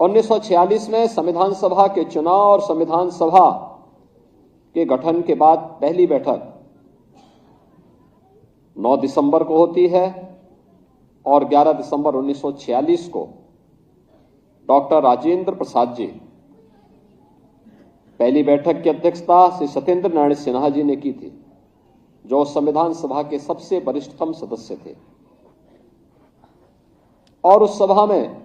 1946 में संविधान सभा के चुनाव और संविधान सभा के गठन के बाद पहली बैठक 9 दिसंबर को होती है और 11 दिसंबर 1946 को डॉक्टर राजेंद्र प्रसाद जी पहली बैठक की अध्यक्षता श्री सत्येंद्र नारायण सिन्हा जी ने की थी, जो संविधान सभा के सबसे वरिष्ठतम सदस्य थे। और उस सभा में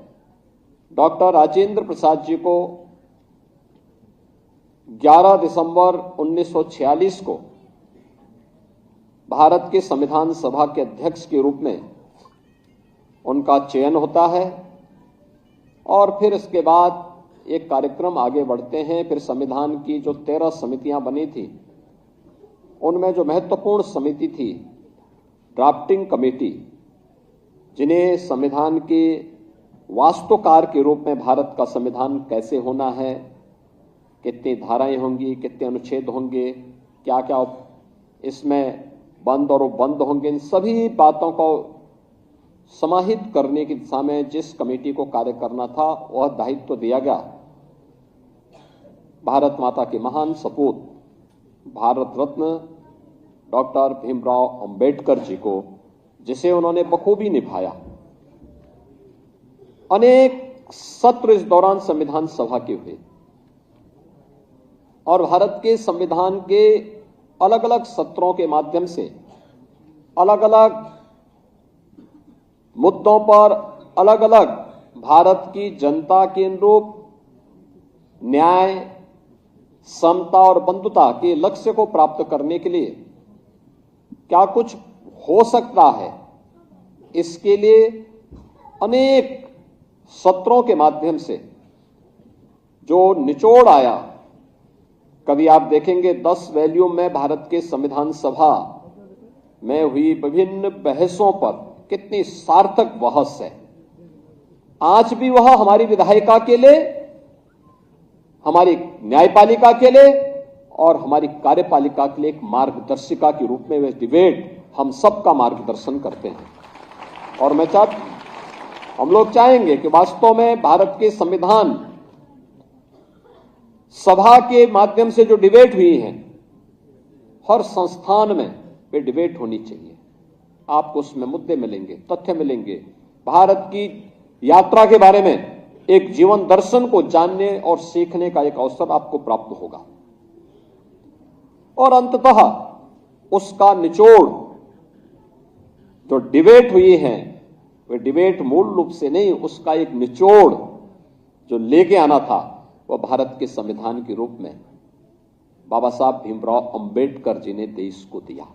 डॉक्टर राजेंद्र प्रसाद जी को 11 दिसंबर 1946 को भारत के संविधान सभा के अध्यक्ष के रूप में उनका चयन होता है। और फिर इसके बाद एक कार्यक्रम आगे बढ़ते हैं। फिर संविधान की जो 13 समितियां बनी थी, उनमें जो महत्वपूर्ण समिति थी ड्राफ्टिंग कमेटी, जिन्हें संविधान के वास्तुकार के रूप में भारत का संविधान कैसे होना है, कितनी धाराएं होंगी, कितने अनुच्छेद होंगे, क्या क्या इसमें बंद और उपबंध होंगे, इन सभी बातों को समाहित करने की दिशा में जिस कमेटी को कार्य करना था, वह दायित्व दिया गया भारत माता के महान सपूत भारत रत्न डॉक्टर भीमराव अंबेडकर जी को, जिसे उन्होंने बखूबी निभाया। अनेक सत्र इस दौरान संविधान सभा के हुए और भारत के संविधान के अलग अलग सत्रों के माध्यम से अलग अलग मुद्दों पर अलग अलग भारत की जनता के अनुरूप न्याय, समता और बंधुता के लक्ष्य को प्राप्त करने के लिए क्या कुछ हो सकता है, इसके लिए अनेक सत्रों के माध्यम से जो निचोड़ आया। कभी आप देखेंगे 10 वॉल्यूम में भारत के संविधान सभा में हुई विभिन्न बहसों पर कितनी सार्थक बहस है। आज भी वह हमारी विधायिका के लिए, हमारी न्यायपालिका के लिए और हमारी कार्यपालिका के लिए एक मार्गदर्शिका के रूप में वह डिबेट हम सबका मार्गदर्शन करते हैं। और हम लोग चाहेंगे कि वास्तव में भारत के संविधान सभा के माध्यम से जो डिबेट हुई है, हर संस्थान में वे डिबेट होनी चाहिए। आपको उसमें मुद्दे मिलेंगे, तथ्य मिलेंगे, भारत की यात्रा के बारे में एक जीवन दर्शन को जानने और सीखने का एक अवसर आपको प्राप्त होगा। और अंततः उसका निचोड़ जो डिबेट हुई है, वे डिबेट मूल रूप से नहीं, उसका एक निचोड़ जो लेके आना था, वह भारत के संविधान के रूप में बाबा साहब भीमराव अंबेडकर जी ने देश को दिया।